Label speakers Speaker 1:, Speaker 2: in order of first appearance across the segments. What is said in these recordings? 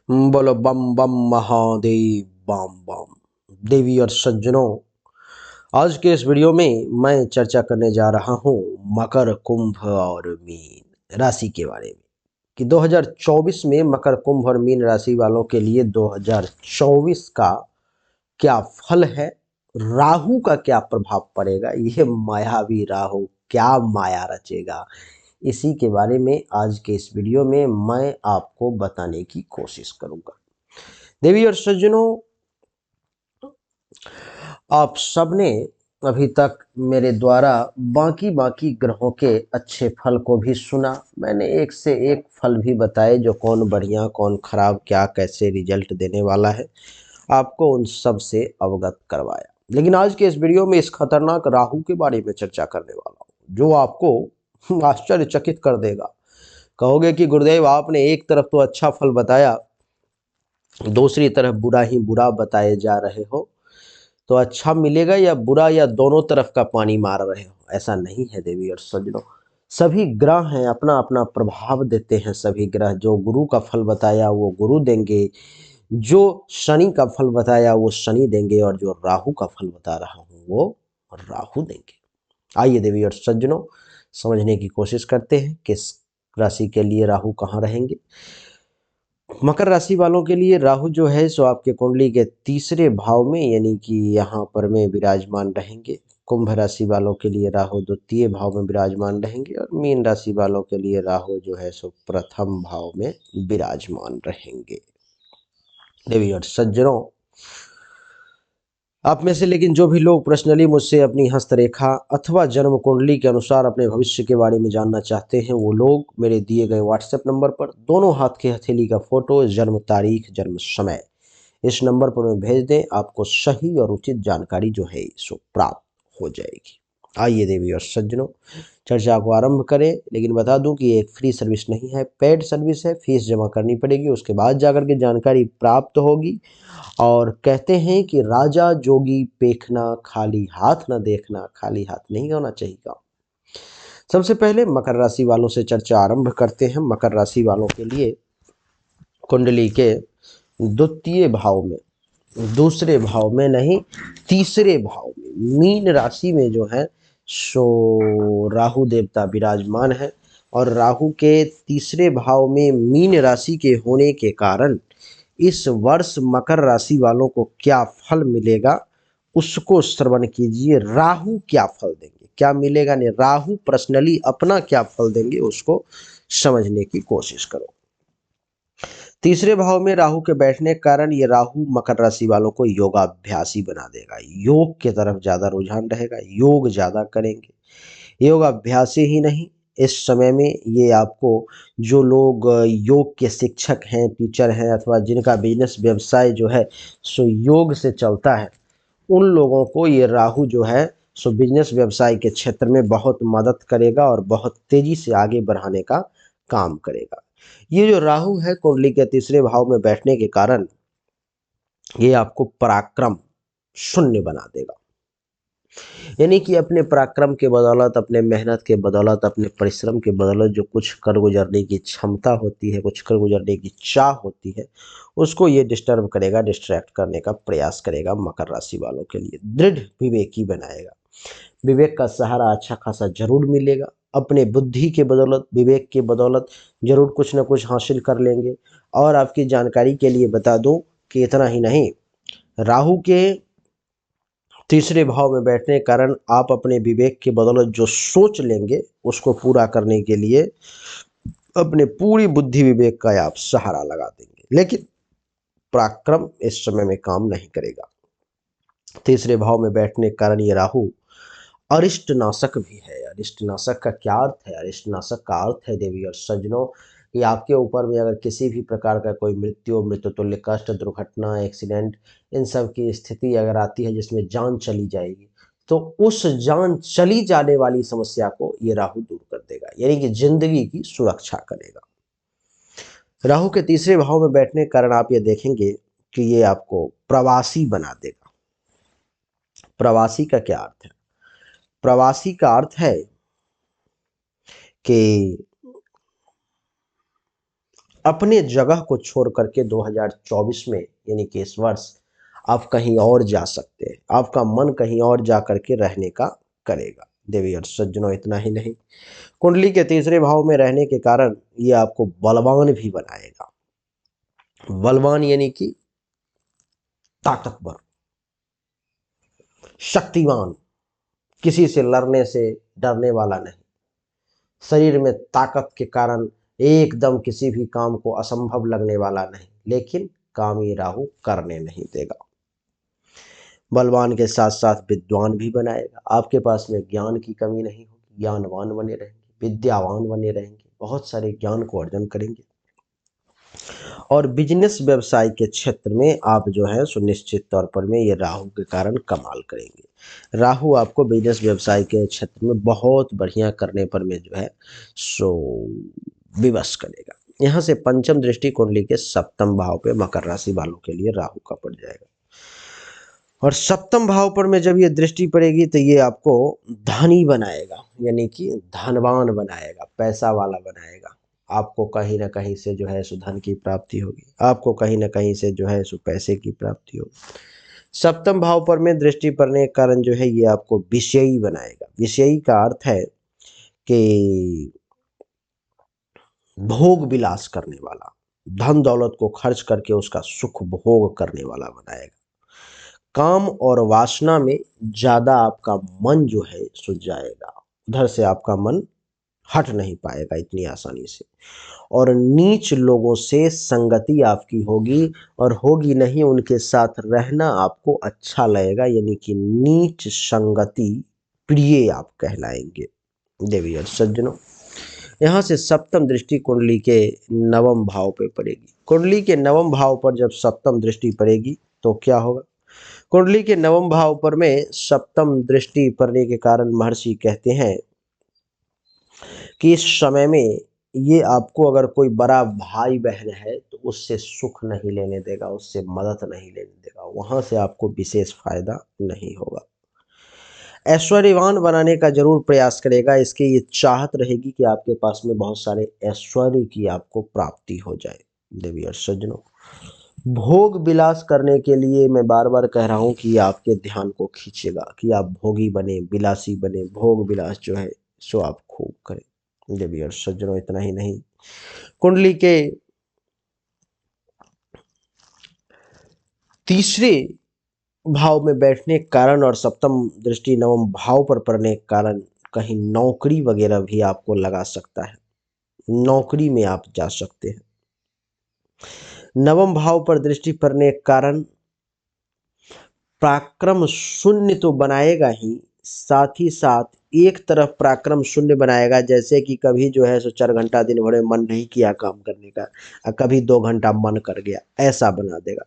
Speaker 1: बोलो बम बम महादेव बम बम। देवी और सज्जनों, आज के इस वीडियो में मैं चर्चा करने जा रहा हूँ मकर, कुंभ और मीन राशि के बारे में कि 2024 में मकर, कुंभ और मीन राशि वालों के लिए 2024 का क्या फल है, राहु का क्या प्रभाव पड़ेगा, यह मायावी राहु क्या माया रचेगा, इसी के बारे में आज के इस वीडियो में मैं आपको बताने की कोशिश करूंगा। देवी और सज्जनों, आप सबने अभी तक मेरे द्वारा बाकी बाकी ग्रहों के अच्छे फल को भी सुना। मैंने एक से एक फल भी बताए, जो कौन बढ़िया कौन खराब, क्या कैसे रिजल्ट देने वाला है, आपको उन सब से अवगत करवाया। लेकिन आज के इस वीडियो में इस खतरनाक राहु के बारे में चर्चा करने वाला हूँ, जो आपको आश्चर्यचकित कर देगा। कहोगे कि गुरुदेव, आपने एक तरफ तो अच्छा फल बताया, दूसरी तरफ बुरा ही बुरा बताए जा रहे हो, तो अच्छा मिलेगा या बुरा, या दोनों तरफ का पानी मार रहे हो? ऐसा नहीं है देवी और सज्जनों। सभी ग्रह हैं, अपना अपना प्रभाव देते हैं। सभी ग्रह, जो गुरु का फल बताया वो गुरु देंगे, जो शनि का फल बताया वो शनि देंगे, और जो राहु का फल बता रहा हूँ वो राहु देंगे। आइए देवी और सज्जनों, समझने की कोशिश करते हैं किस राशि के लिए राहु कहाँ रहेंगे। मकर राशि वालों के लिए राहु जो है सो आपके कुंडली के तीसरे भाव में, यानी कि यहाँ पर में विराजमान रहेंगे। कुंभ राशि वालों के लिए राहु द्वितीय भाव में विराजमान रहेंगे, और मीन राशि वालों के लिए राहु जो है सो प्रथम भाव में विराजमान रहेंगे। देवी और सज्जनों, आप में से लेकिन जो भी लोग पर्सनली मुझसे अपनी हस्तरेखा अथवा जन्म कुंडली के अनुसार अपने भविष्य के बारे में जानना चाहते हैं, वो लोग मेरे दिए गए व्हाट्सएप नंबर पर दोनों हाथ के हथेली का फोटो, जन्म तारीख, जन्म समय इस नंबर पर मैं भेज दें, आपको सही और उचित जानकारी जो है सो प्राप्त हो जाएगी। आइए देवी और सज्जनों, चर्चा को आरंभ करें। लेकिन बता दूं कि ये एक फ्री सर्विस नहीं है, पेड सर्विस है। फीस जमा करनी पड़ेगी, उसके बाद जाकर के जानकारी प्राप्त होगी। और कहते हैं कि राजा जोगी पेखना, खाली हाथ न देखना, खाली हाथ नहीं होना चाहिए। सबसे पहले मकर राशि वालों से चर्चा आरंभ करते हैं। मकर राशि वालों के लिए कुंडली के द्वितीय भाव में, दूसरे भाव में नहीं, तीसरे भाव में, मीन राशि में जो है सो राहु देवता विराजमान है। और राहु के तीसरे भाव में मीन राशि के होने के कारण इस वर्ष मकर राशि वालों को क्या फल मिलेगा उसको श्रवण कीजिए। राहु क्या फल देंगे, क्या मिलेगा, नहीं, राहु पर्सनली अपना क्या फल देंगे उसको समझने की कोशिश करो। तीसरे भाव में राहु के बैठने के कारण ये राहु मकर राशि वालों को योगाभ्यासी बना देगा। योग के तरफ ज्यादा रुझान रहेगा, योग ज्यादा करेंगे। योगाभ्यासी ही नहीं, इस समय में ये आपको, जो लोग योग के शिक्षक हैं, टीचर हैं, अथवा जिनका बिजनेस व्यवसाय जो है सो योग से चलता है, उन लोगों को ये राहु जो है सो बिजनेस व्यवसाय के क्षेत्र में बहुत मदद करेगा और बहुत तेजी से आगे बढ़ाने का काम करेगा। ये जो राहु है कुंडली के तीसरे भाव में बैठने के कारण ये आपको पराक्रम शून्य बना देगा। यानी कि अपने पराक्रम के बदौलत, अपने मेहनत के बदौलत, अपने परिश्रम के बदौलत जो कुछ कर गुजरने की क्षमता होती है, कुछ कर गुजरने की चाह होती है, उसको ये डिस्टर्ब करेगा, डिस्ट्रैक्ट करने का प्रयास करेगा। मकर राशि वालों के लिए दृढ़ विवेकी बनाएगा। विवेक का सहारा अच्छा खासा जरूर मिलेगा। अपने बुद्धि के बदौलत, विवेक के बदौलत जरूर कुछ ना कुछ हासिल कर लेंगे। और आपकी जानकारी के लिए बता दूं कि इतना ही नहीं, राहु के तीसरे भाव में बैठने के कारण आप अपने विवेक के बदौलत जो सोच लेंगे उसको पूरा करने के लिए अपने पूरी बुद्धि विवेक का आप सहारा लगा देंगे। लेकिन पराक्रम इस समय में काम नहीं करेगा। तीसरे भाव में बैठने के कारण ये राहु अरिष्ट नाशक भी है। अरिष्ट नाशक का क्या अर्थ है? अरिष्ट नाशक का अर्थ है देवी और सज्जनों कि आपके ऊपर में अगर किसी भी प्रकार का कोई मृत्यु, मृत्यु तुल्य कष्ट, दुर्घटना, एक्सीडेंट, इन सब की स्थिति अगर आती है जिसमें जान चली जाएगी, तो उस जान चली जाने वाली समस्या को ये राहु दूर कर देगा, यानी कि जिंदगी की सुरक्षा करेगा। राहु के तीसरे भाव में बैठने के कारण आप ये देखेंगे कि ये आपको प्रवासी बना देगा। प्रवासी का क्या अर्थ है? प्रवासी का अर्थ है कि अपने जगह को छोड़ करके 2024 में यानी कि इस वर्ष आप कहीं और जा सकते हैं, आपका मन कहीं और जा करके रहने का करेगा। देवी और सज्जनों, इतना ही नहीं, कुंडली के तीसरे भाव में रहने के कारण ये आपको बलवान भी बनाएगा। बलवान यानी कि ताकतवर, शक्तिमान, किसी से लड़ने से डरने वाला नहीं, शरीर में ताकत के कारण एकदम किसी भी काम को असंभव लगने वाला नहीं, लेकिन काम ये राहु करने नहीं देगा। बलवान के साथ साथ विद्वान भी बनाएगा। आपके पास में ज्ञान की कमी नहीं होगी, ज्ञानवान बने रहेंगे, विद्यावान बने रहेंगे, बहुत सारे ज्ञान को अर्जन करेंगे। और बिजनेस व्यवसाय के क्षेत्र में आप जो है सुनिश्चित तौर पर में ये राहु के कारण कमाल करेंगे। राहु आपको बिजनेस व्यवसाय के क्षेत्र में बहुत बढ़िया करने पर में जो है सो विवश करेगा। यहाँ से पंचम दृष्टि कुंडली के सप्तम भाव पे मकर राशि वालों के लिए राहु का पड़ जाएगा। और सप्तम भाव पर में जब ये दृष्टि पड़ेगी तो ये आपको धनी बनाएगा, यानी कि धनवान बनाएगा, पैसा वाला बनाएगा। आपको कहीं ना कहीं से जो है सो धन की प्राप्ति होगी, आपको कहीं ना कहीं से जो है सो पैसे की प्राप्ति होगी। सप्तम भाव पर में दृष्टि पड़ने के कारण जो है ये आपको विषयी बनाएगा। विषयी का अर्थ है कि भोग विलास करने वाला, धन दौलत को खर्च करके उसका सुख भोग करने वाला बनाएगा। काम और वासना में ज्यादा आपका मन जो है सो जाएगा, उधर से आपका मन हट नहीं पाएगा इतनी आसानी से। और नीच लोगों से संगति आपकी होगी, और होगी नहीं, उनके साथ रहना आपको अच्छा लगेगा, यानी कि नीच संगति प्रिय आप कहलाएंगे। देवी और सज्जनों, यहाँ से सप्तम दृष्टि कुंडली के नवम भाव पे पड़ेगी। कुंडली के नवम भाव पर जब सप्तम दृष्टि पड़ेगी तो क्या होगा? कुंडली के नवम भाव पर में सप्तम दृष्टि पड़ने के कारण महर्षि कहते हैं कि इस समय में ये आपको अगर कोई बड़ा भाई बहन है तो उससे सुख नहीं लेने देगा, उससे मदद नहीं लेने देगा, वहां से आपको विशेष फायदा नहीं होगा। ऐश्वर्यवान बनाने का जरूर प्रयास करेगा, इसकी ये चाहत रहेगी कि आपके पास में बहुत सारे ऐश्वर्य की आपको प्राप्ति हो जाए। देवी और सज्जनों, भोग विलास करने के लिए मैं बार बार कह रहा हूं कि आपके ध्यान को खींचेगा कि आप भोगी बने, विलासी बने, भोग विलास जो है सो आप खूब करें। देवी और सज्जनों, इतना ही नहीं, कुंडली के तीसरे भाव में बैठने के कारण और सप्तम दृष्टि नवम भाव पर पड़ने के कारण कहीं नौकरी वगैरह भी आपको लगा सकता है, नौकरी में आप जा सकते हैं। नवम भाव पर दृष्टि पड़ने के कारण पराक्रम शून्य तो बनाएगा ही, साथ ही साथ एक तरफ पराक्रम शून्य बनाएगा, जैसे कि कभी जो है सो 4 घंटा दिन भर में मन नहीं किया काम करने का, कभी 2 घंटा मन कर गया, ऐसा बना देगा।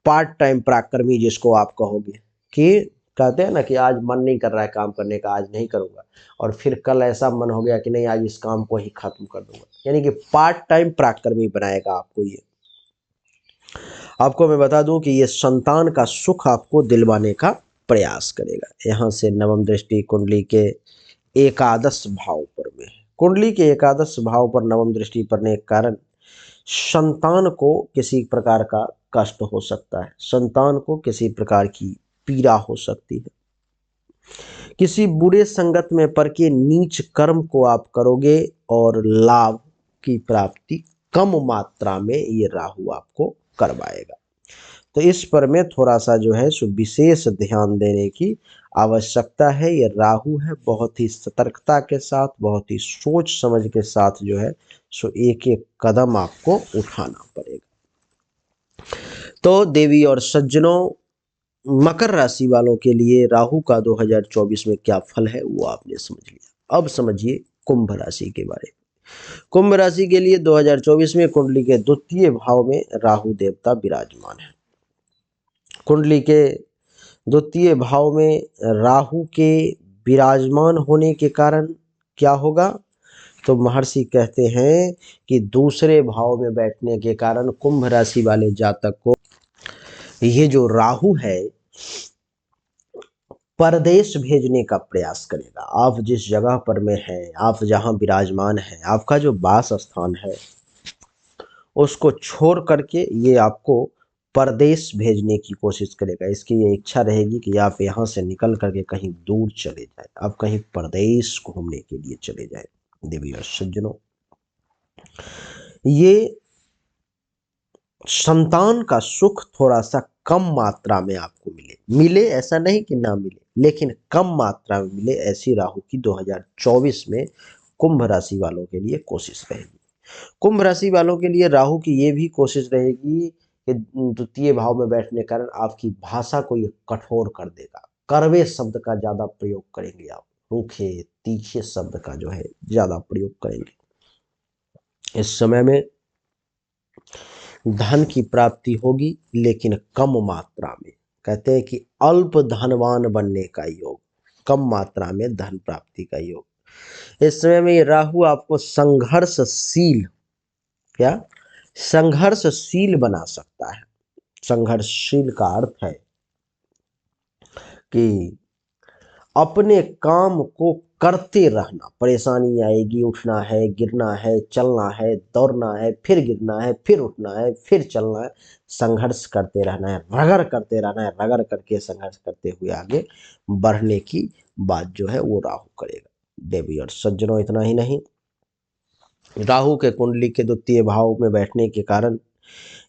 Speaker 1: पार्ट टाइम पराक्रमी जिसको आप कहोगे, कि कहते हैं ना कि आज मन नहीं कर रहा है काम करने का, आज नहीं करूंगा, और फिर कल ऐसा मन हो गया कि नहीं आज इस काम को ही खत्म कर दूंगा, यानी कि पार्ट टाइम पराक्रमी बनाएगा आपको ये। आपको मैं बता दूं कि ये संतान का सुख आपको दिलवाने का प्रयास करेगा। यहाँ से नवम दृष्टि कुंडली के एकादश भाव पर में, कुंडली के एकादश भाव पर नवम दृष्टि पड़ने के कारण संतान को किसी प्रकार का कष्ट हो सकता है, संतान को किसी प्रकार की पीड़ा हो सकती है। किसी बुरे संगत में पड़ के नीच कर्म को आप करोगे और लाभ की प्राप्ति कम मात्रा में ये राहु आपको करवाएगा। तो इस पर में थोड़ा सा जो है सो विशेष ध्यान देने की आवश्यकता है। ये राहु है, बहुत ही सतर्कता के साथ, बहुत ही सोच समझ के साथ जो है सो एक एक कदम आपको उठाना पड़ेगा। तो देवी और सज्जनों, मकर राशि वालों के लिए राहु का 2024 में क्या फल है वो आपने समझ लिया। अब समझिए कुंभ राशि के बारे में। कुंभ राशि के लिए 2024 में कुंडली के द्वितीय भाव में राहु देवता विराजमान है। कुंडली के द्वितीय भाव में राहु के विराजमान होने के कारण क्या होगा? तो महर्षि कहते हैं कि दूसरे भाव में बैठने के कारण कुंभ राशि वाले जातक को ये जो राहु है परदेश भेजने का प्रयास करेगा। आप जिस जगह पर में हैं, आप जहां विराजमान हैं, आपका जो वास स्थान है उसको छोड़ करके ये आपको परदेश भेजने की कोशिश करेगा। इसकी ये इच्छा रहेगी कि आप यहाँ से निकल करके कहीं दूर चले जाएं, आप कहीं परदेश घूमने के लिए चले जाएं। देवी और सज्जनों, ये संतान का सुख थोड़ा सा कम मात्रा में आपको मिले ऐसा नहीं कि ना मिले, लेकिन कम मात्रा में मिले, ऐसी राहु की 2024 में कुंभ राशि वालों के लिए कोशिश रहेगी। कुंभ राशि वालों के लिए राहु की ये भी कोशिश रहेगी कि द्वितीय भाव में बैठने के कारण आपकी भाषा को ये कठोर कर देगा। कड़वे शब्द का ज्यादा प्रयोग करेंगे आप, रूखे तीखे शब्द का जो है ज्यादा प्रयोग करेंगे। इस समय में धन की प्राप्ति होगी, लेकिन कम मात्रा में। कहते हैं कि अल्प धनवान बनने का योग, कम मात्रा में धन प्राप्ति का योग। इस समय में ये राहु आपको संघर्षशील, क्या संघर्षशील बना सकता है। संघर्षशील का अर्थ है कि अपने काम को करते रहना। परेशानी आएगी, उठना है, गिरना है, चलना है, दौड़ना है, फिर गिरना है, फिर उठना है, फिर चलना है, संघर्ष करते रहना है, रगड़ करते रहना है, रगड़ करके संघर्ष करते हुए आगे बढ़ने की बात जो है वो राहु करेगा। देवी और सज्जनों, इतना ही नहीं, राहु के कुंडली के द्वितीय भाव में बैठने के कारण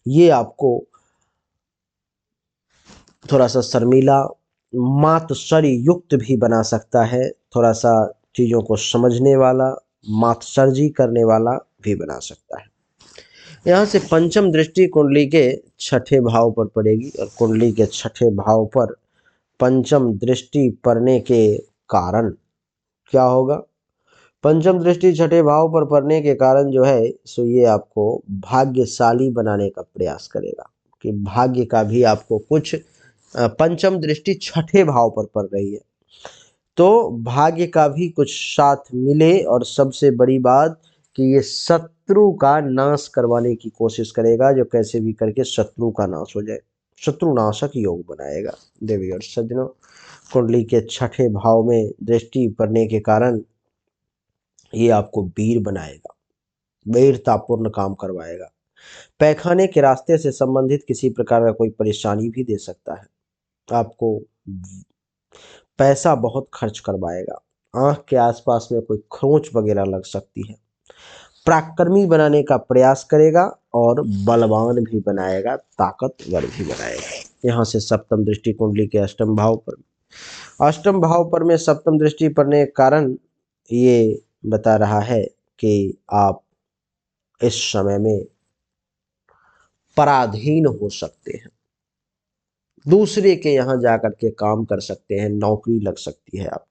Speaker 1: ये आपको थोड़ा सा शर्मीला, मातसरी युक्त भी बना सकता है। थोड़ा सा चीज़ों को समझने वाला, मातसर्जी करने वाला भी बना सकता है। यहाँ से पंचम दृष्टि कुंडली के छठे भाव पर पड़ेगी, और कुंडली के छठे भाव पर पंचम दृष्टि पड़ने के कारण क्या होगा? पंचम दृष्टि छठे भाव पर पड़ने के कारण जो है सो ये आपको भाग्यशाली बनाने का प्रयास करेगा, कि भाग्य का भी आपको कुछ, पंचम दृष्टि छठे भाव पर पड़ रही है तो भाग्य का भी कुछ साथ मिले। और सबसे बड़ी बात कि ये शत्रु का नाश करवाने की कोशिश करेगा, जो कैसे भी करके शत्रु का नाश हो जाए, शत्रु नाशक योग बनाएगा। देवी और सज्जनों, कुंडली के छठे भाव में दृष्टि पड़ने के कारण ये आपको वीर बनाएगा, वीरतापूर्ण काम करवाएगा। पैखाने के रास्ते से संबंधित किसी प्रकार का कोई परेशानी भी दे सकता है, आपको पैसा बहुत खर्च करवाएगा, आंख के आसपास में कोई खरोंच वगैरह लग सकती है। पराक्रमी बनाने का प्रयास करेगा और बलवान भी बनाएगा, ताकतवर भी बनाएगा। यहाँ से सप्तम दृष्टि कुंडली के अष्टम भाव पर, अष्टम भाव पर में सप्तम दृष्टि पड़ने के कारण ये बता रहा है कि आप इस समय में पराधीन हो सकते हैं, दूसरे के यहाँ जाकर के काम कर सकते हैं, नौकरी लग सकती है आपकी,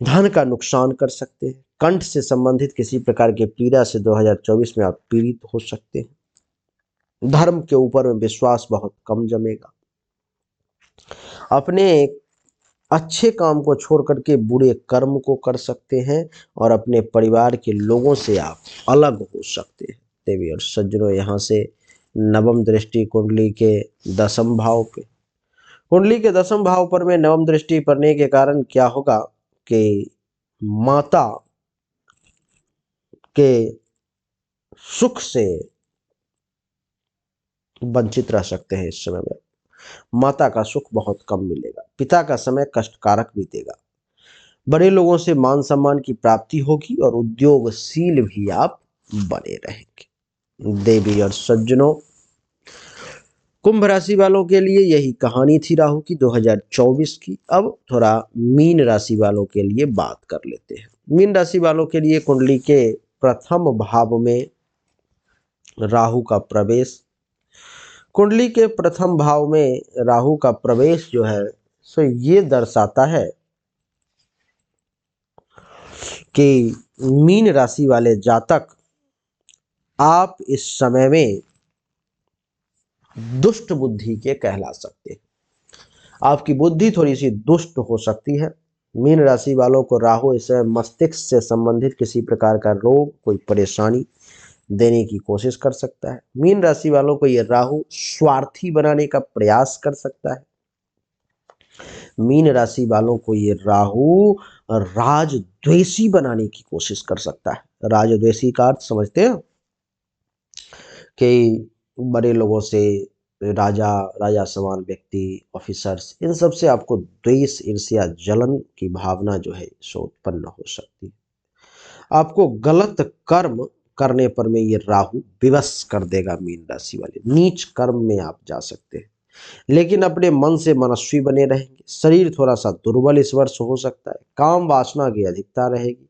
Speaker 1: धन का नुकसान कर सकते हैं, कंठ से संबंधित किसी प्रकार के पीड़ा से 2024 में आप पीड़ित हो सकते हैं। धर्म के ऊपर में विश्वास बहुत कम जमेगा। अपने अच्छे काम को छोड़ करके बुरे कर्म को कर सकते हैं, और अपने परिवार के लोगों से आप अलग हो सकते हैं। देवी और सज्जनों, यहाँ से नवम दृष्टि कुंडली के दसम भाव पे, कुंडली के दसम भाव पर में नवम दृष्टि पड़ने के कारण क्या होगा कि माता के सुख से वंचित रह सकते हैं। इस समय में माता का सुख बहुत कम मिलेगा, पिता का समय कष्टकारक बीतेगा, बड़े लोगों से मान सम्मान की प्राप्ति होगी, और उद्योगशील भी आप बने रहेंगे। देवी और सज्जनों, कुंभ राशि वालों के लिए यही कहानी थी राहु की 2024 की। अब थोड़ा मीन राशि वालों के लिए बात कर लेते हैं। मीन राशि वालों के लिए कुंडली के प्रथम भाव में राहु का प्रवेश, कुंडली के प्रथम भाव में राहु का प्रवेश जो है सो ये दर्शाता है कि मीन राशि वाले जातक आप इस समय में दुष्ट बुद्धि के कहला सकते हैं। आपकी बुद्धि थोड़ी सी दुष्ट हो सकती है। मीन राशि वालों को राहु इस समय मस्तिष्क से संबंधित किसी प्रकार का रोग, कोई परेशानी देने की कोशिश कर सकता है। मीन राशि वालों को यह राहु स्वार्थी बनाने का प्रयास कर सकता है। मीन राशि वालों को ये राहु राजद्वेषी बनाने की कोशिश कर सकता है। राजद्वेषी का अर्थ समझते हैं? कि बड़े लोगों से, राजा, राजा समान व्यक्ति, ऑफिसर्स, इन सब से आपको द्वेष, ईर्ष्या, जलन की भावना जो है सो उत्पन्न हो सकती है। आपको गलत कर्म करने पर में ये राहु विवश कर देगा। मीन राशि वाले नीच कर्म में आप जा सकते हैं, लेकिन अपने मन से मनस्वी बने रहेंगे। शरीर थोड़ा सा दुर्बल इस वर्ष हो सकता है। काम वासना की अधिकता रहेगी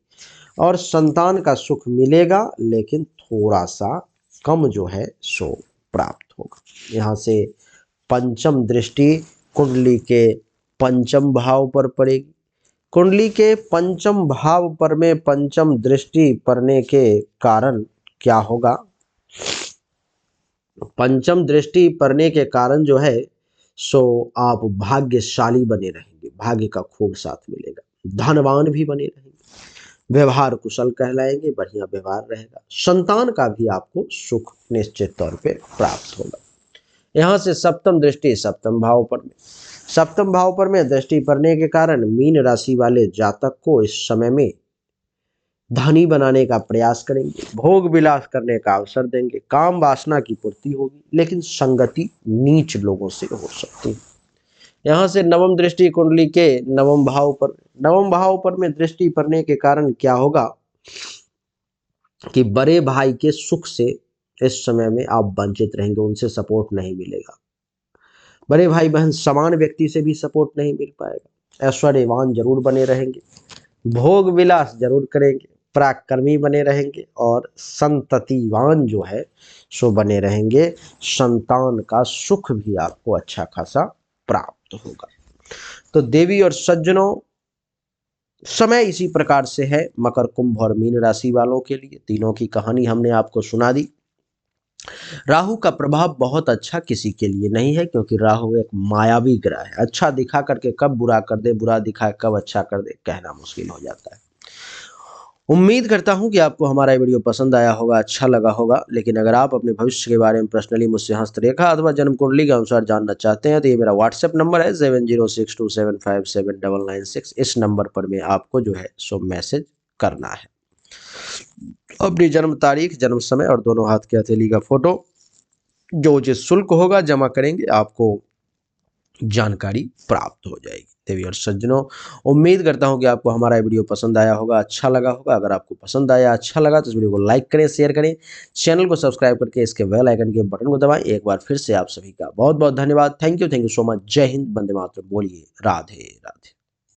Speaker 1: और संतान का सुख मिलेगा, लेकिन थोड़ा सा कम जो है सो प्राप्त होगा। यहाँ से पंचम दृष्टि कुंडली के पंचम भाव पर पड़ेगी। कुंडली के पंचम भाव पर में पंचम दृष्टि पड़ने के कारण क्या होगा? पंचम दृष्टि पड़ने के कारण जो है सो आप भाग्यशाली बने रहेंगे, भाग्य का खूब साथ मिलेगा, धनवान भी बने रहेंगे, व्यवहार कुशल कहलाएंगे, बढ़िया व्यवहार रहेगा। संतान का भी आपको सुख निश्चित तौर पे प्राप्त होगा। यहाँ से सप्तम दृष्टि सप्तम भाव पर में, सप्तम भाव पर में दृष्टि पड़ने के कारण मीन राशि वाले जातक को इस समय में धनी बनाने का प्रयास करेंगे, भोग विलास करने का अवसर देंगे, काम वासना की पूर्ति होगी, लेकिन संगति नीच लोगों से हो सकती है। यहाँ से नवम दृष्टि कुंडली के नवम भाव पर, नवम भाव पर में दृष्टि पड़ने के कारण क्या होगा कि बड़े भाई के सुख से इस समय में आप वंचित रहेंगे, उनसे सपोर्ट नहीं मिलेगा। बड़े भाई बहन समान व्यक्ति से भी सपोर्ट नहीं मिल पाएगा। ऐश्वर्यवान जरूर बने रहेंगे, भोग विलास जरूर करेंगे, पराक्रमी बने रहेंगे और संततिवान जो है सो बने रहेंगे। संतान का सुख भी आपको अच्छा खासा प्राप्त होगा। तो देवी और सज्जनों, समय इसी प्रकार से है मकर, कुंभ और मीन राशि वालों के लिए। तीनों की कहानी हमने आपको सुना दी। राहु का प्रभाव बहुत अच्छा किसी के लिए नहीं है, क्योंकि राहु एक मायावी ग्रह है। अच्छा दिखा करके कब बुरा कर दे, बुरा दिखा कब अच्छा कर दे, कहना मुश्किल हो जाता है। उम्मीद करता हूं कि आपको हमारा ये वीडियो पसंद आया होगा, अच्छा लगा होगा। लेकिन अगर आप अपने भविष्य के बारे में पर्सनली मुझसे हस्तरेखा अथवा जन्म कुंडली के अनुसार जानना चाहते हैं तो ये मेरा व्हाट्सएप नंबर है 7062757996। इस नंबर पर में आपको जो है सो मैसेज करना है। अपनी जन्म तारीख, जन्म समय और दोनों हाथ की हथेली का फोटो जो उचित शुल्क होगा जमा करेंगे, आपको जानकारी प्राप्त हो जाएगी। देवी और सज्जनों, उम्मीद करता हूं कि आपको हमारा वीडियो पसंद आया होगा, अच्छा लगा होगा। अगर आपको पसंद आया, अच्छा लगा तो इस वीडियो को लाइक करें, शेयर करें, चैनल को सब्सक्राइब करके इसके बेल आइकन के बटन को दबाएं। एक बार फिर से आप सभी का बहुत बहुत धन्यवाद। Thank you so much. जय हिंद, वंदे मातरम। बोलिए राधे राधे।